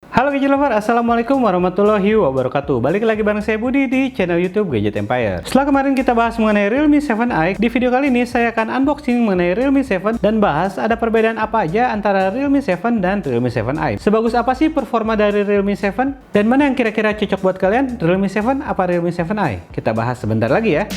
Halo Gadget Lover, Assalamualaikum warahmatullahi wabarakatuh. Balik lagi bareng saya Budi di channel YouTube Gadget Empire. Setelah kemarin kita bahas mengenai Realme 7i, di video kali ini saya akan unboxing mengenai Realme 7 dan bahas ada perbedaan apa aja antara Realme 7 dan Realme 7i. Sebagus apa sih performa dari Realme 7 dan mana yang kira-kira cocok buat kalian, Realme 7 apa Realme 7i? Kita bahas sebentar lagi ya.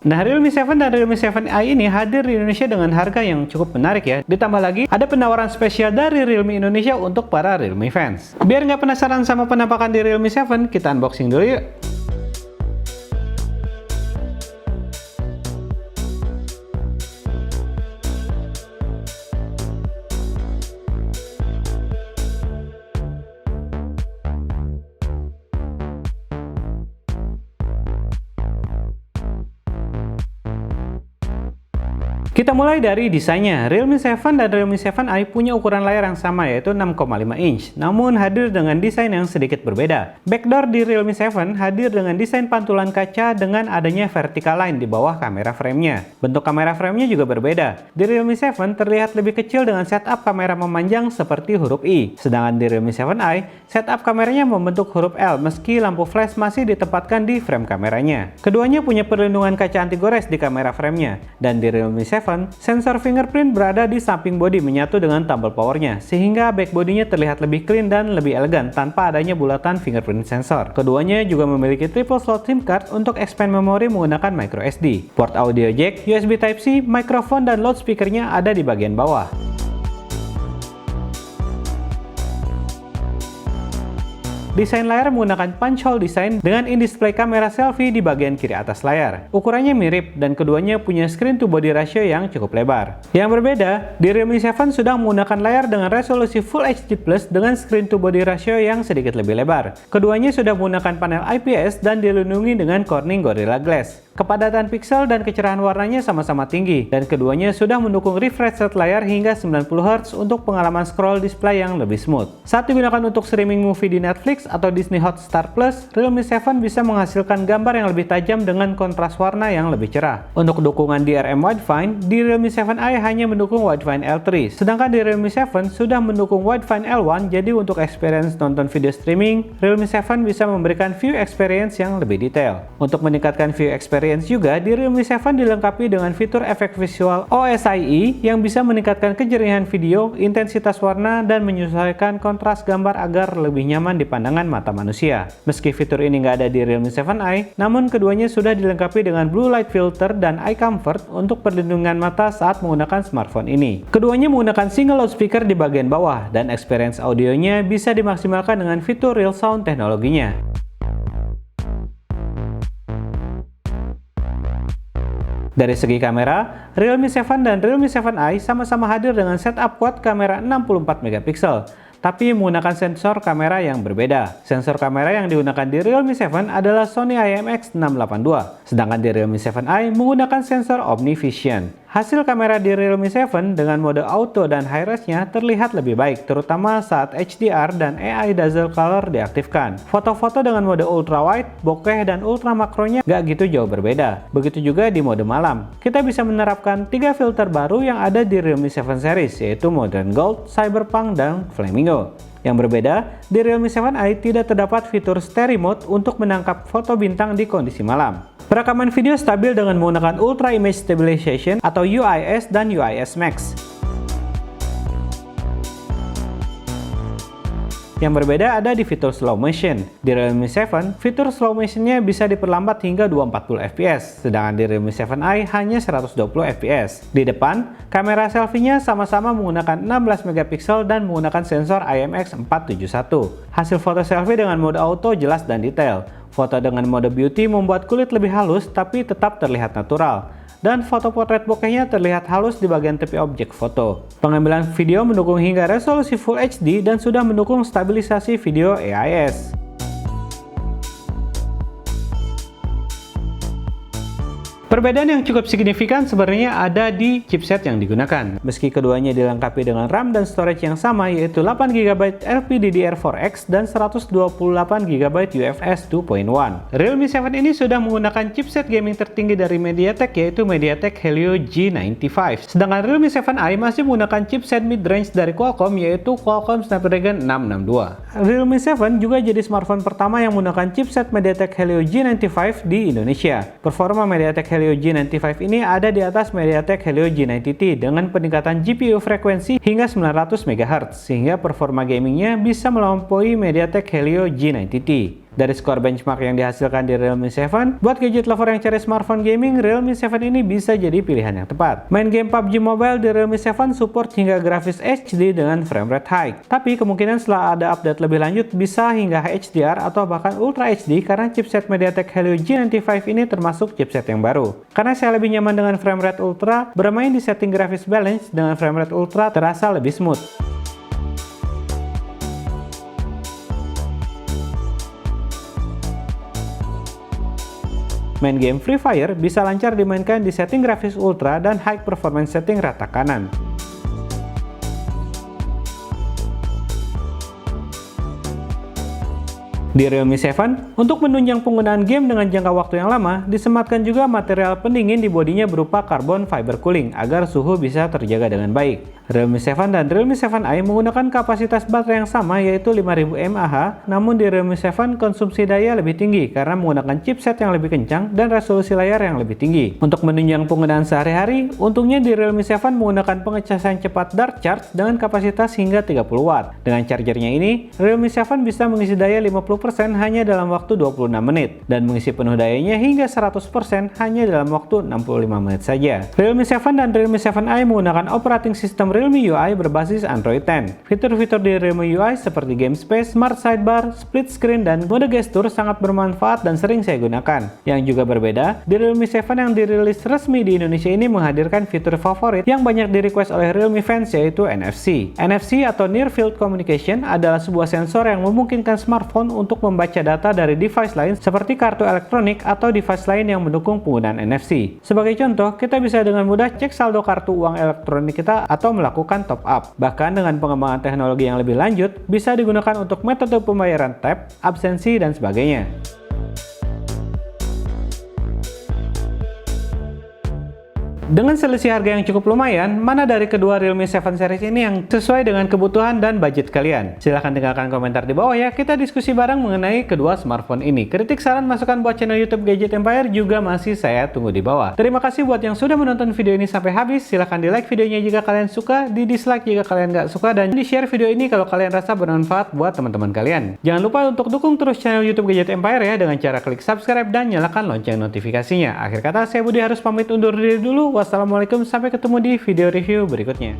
Nah, Realme 7 dan Realme 7i ini hadir di Indonesia dengan harga yang cukup menarik ya. Ditambah lagi, ada penawaran spesial dari Realme Indonesia untuk para Realme fans. Biar nggak penasaran sama penampakan di Realme 7, kita unboxing dulu yuk. Kita mulai dari desainnya. Realme 7 dan Realme 7i punya ukuran layar yang sama yaitu 6,5 inch, namun hadir dengan desain yang sedikit berbeda. Backdoor di Realme 7 hadir dengan desain pantulan kaca dengan adanya vertical line di bawah kamera framenya. Bentuk kamera framenya juga berbeda. Di Realme 7 terlihat lebih kecil dengan setup kamera memanjang seperti huruf I, sedangkan di Realme 7i setup kameranya membentuk huruf L meski lampu flash masih ditempatkan di frame kameranya. Keduanya punya perlindungan kaca anti gores di kamera framenya, dan di Realme 7 sensor fingerprint berada di samping bodi menyatu dengan tombol powernya, sehingga back bodinya terlihat lebih clean dan lebih elegan tanpa adanya bulatan fingerprint sensor. Keduanya juga memiliki triple slot SIM card untuk expand memori menggunakan microSD. Port audio jack, USB Type-C, mikrofon dan loudspeakernya ada di bagian bawah. Desain layar menggunakan punch hole design dengan in-display kamera selfie di bagian kiri atas layar. Ukurannya mirip dan keduanya punya screen to body ratio yang cukup lebar. Yang berbeda, di Realme 7 sudah menggunakan layar dengan resolusi Full HD Plus dengan screen to body ratio yang sedikit lebih lebar. Keduanya sudah menggunakan panel IPS dan dilindungi dengan Corning Gorilla Glass. Kepadatan pixel dan kecerahan warnanya sama-sama tinggi, dan keduanya sudah mendukung refresh rate layar hingga 90Hz untuk pengalaman scroll display yang lebih smooth. Saat digunakan untuk streaming movie di Netflix atau Disney Hotstar Plus, Realme 7 bisa menghasilkan gambar yang lebih tajam dengan kontras warna yang lebih cerah. Untuk dukungan DRM Widefine, di Realme 7i hanya mendukung Widefine L3, sedangkan di Realme 7 sudah mendukung Widefine L1, jadi untuk experience nonton video streaming, Realme 7 bisa memberikan view experience yang lebih detail. Untuk meningkatkan view experience juga, di Realme 7 dilengkapi dengan fitur efek visual OSIE yang bisa meningkatkan kejerihan video, intensitas warna, dan menyesuaikan kontras gambar agar lebih nyaman di pandangan mata manusia. Meski fitur ini nggak ada di Realme 7i, namun keduanya sudah dilengkapi dengan blue light filter dan eye comfort untuk perlindungan mata saat menggunakan smartphone ini. Keduanya menggunakan single loudspeaker di bagian bawah, dan experience audionya bisa dimaksimalkan dengan fitur real sound teknologinya. Dari segi kamera, Realme 7 dan Realme 7i sama-sama hadir dengan setup quad kamera 64 megapiksel, tapi menggunakan sensor kamera yang berbeda. Sensor kamera yang digunakan di Realme 7 adalah Sony IMX682, sedangkan di Realme 7i menggunakan sensor OmniVision. Hasil kamera di Realme 7 dengan mode auto dan high-res-nya terlihat lebih baik, terutama saat HDR dan AI Dazzle Color diaktifkan. Foto-foto dengan mode ultra wide, bokeh, dan ultra makronya nggak gitu jauh berbeda. Begitu juga di mode malam. Kita bisa menerapkan 3 filter baru yang ada di Realme 7 series, yaitu Modern Gold, Cyberpunk, dan Flamingo. Yang berbeda, di Realme 7i tidak terdapat fitur Stereo Mode untuk menangkap foto bintang di kondisi malam. Perekaman video stabil dengan menggunakan Ultra Image Stabilization atau UIS dan UIS Max. Yang berbeda ada di fitur slow motion. Di Realme 7, fitur slow motionnya bisa diperlambat hingga 240 fps, sedangkan di Realme 7i hanya 120 fps. Di depan, kamera selfie-nya sama-sama menggunakan 16 megapiksel dan menggunakan sensor IMX471. Hasil foto selfie dengan mode auto jelas dan detail. Foto dengan mode beauty membuat kulit lebih halus tapi tetap terlihat natural. Dan foto potret bokehnya terlihat halus di bagian tepi objek foto. Pengambilan video mendukung hingga resolusi Full HD dan sudah mendukung stabilisasi video AIS. Perbedaan yang cukup signifikan sebenarnya ada di chipset yang digunakan. Meski keduanya dilengkapi dengan RAM dan storage yang sama yaitu 8GB LPDDR4X dan 128GB UFS 2.1. Realme 7 ini sudah menggunakan chipset gaming tertinggi dari MediaTek yaitu MediaTek Helio G95. Sedangkan Realme 7i masih menggunakan chipset mid-range dari Qualcomm yaitu Qualcomm Snapdragon 662. Realme 7 juga jadi smartphone pertama yang menggunakan chipset MediaTek Helio G95 di Indonesia. Performa MediaTek Helio G95 ini ada di atas MediaTek Helio G90T dengan peningkatan GPU frekuensi hingga 900 MHz sehingga performa gamingnya bisa melampaui MediaTek Helio G90T. Dari skor benchmark yang dihasilkan di Realme 7, buat gadget lover yang cari smartphone gaming, Realme 7 ini bisa jadi pilihan yang tepat. Main game PUBG Mobile di Realme 7 support hingga grafis HD dengan frame rate high. Tapi kemungkinan setelah ada update lebih lanjut bisa hingga HDR atau bahkan Ultra HD karena chipset MediaTek Helio G95 ini termasuk chipset yang baru. Karena saya lebih nyaman dengan frame rate Ultra, bermain di setting grafis balance dengan frame rate Ultra terasa lebih smooth. Main game Free Fire bisa lancar dimainkan di setting grafis ultra dan high performance setting rata kanan. Di Realme 7, untuk menunjang penggunaan game dengan jangka waktu yang lama, disematkan juga material pendingin di bodinya berupa carbon fiber cooling agar suhu bisa terjaga dengan baik. Realme 7 dan Realme 7i menggunakan kapasitas baterai yang sama yaitu 5000 mAh, namun di Realme 7 konsumsi daya lebih tinggi karena menggunakan chipset yang lebih kencang dan resolusi layar yang lebih tinggi. Untuk menunjang penggunaan sehari-hari, untungnya di Realme 7 menggunakan pengecasan cepat Dart Charge dengan kapasitas hingga 30 Watt. Dengan chargernya ini, Realme 7 bisa mengisi daya 50% hanya dalam waktu 26 menit dan mengisi penuh dayanya hingga 100% hanya dalam waktu 65 menit saja. Realme 7 dan Realme 7i menggunakan operating system Realme UI berbasis Android 10. Fitur-fitur di Realme UI seperti Game Space, Smart Sidebar, Split Screen, dan mode gestur sangat bermanfaat dan sering saya gunakan. Yang juga berbeda, di Realme 7 yang dirilis resmi di Indonesia ini menghadirkan fitur favorit yang banyak di-request oleh Realme fans yaitu NFC. NFC atau Near Field Communication adalah sebuah sensor yang memungkinkan smartphone untuk membaca data dari device lain seperti kartu elektronik atau device lain yang mendukung penggunaan NFC. Sebagai contoh, kita bisa dengan mudah cek saldo kartu uang elektronik kita atau melakukan top up. Bahkan dengan pengembangan teknologi yang lebih lanjut, bisa digunakan untuk metode pembayaran tap, absensi, dan sebagainya. Dengan selisih harga yang cukup lumayan, mana dari kedua Realme 7 series ini yang sesuai dengan kebutuhan dan budget kalian? Silahkan tinggalkan komentar di bawah ya, kita diskusi bareng mengenai kedua smartphone ini. Kritik, saran, masukan buat channel YouTube Gadget Empire juga masih saya tunggu di bawah. Terima kasih buat yang sudah menonton video ini sampai habis. Silahkan di like videonya jika kalian suka, di dislike jika kalian nggak suka, dan di share video ini kalau kalian rasa bermanfaat buat teman-teman kalian. Jangan lupa untuk dukung terus channel YouTube Gadget Empire ya dengan cara klik subscribe dan nyalakan lonceng notifikasinya. Akhir kata, saya Budi harus pamit undur diri dulu. Wassalamualaikum, sampai ketemu di video review berikutnya.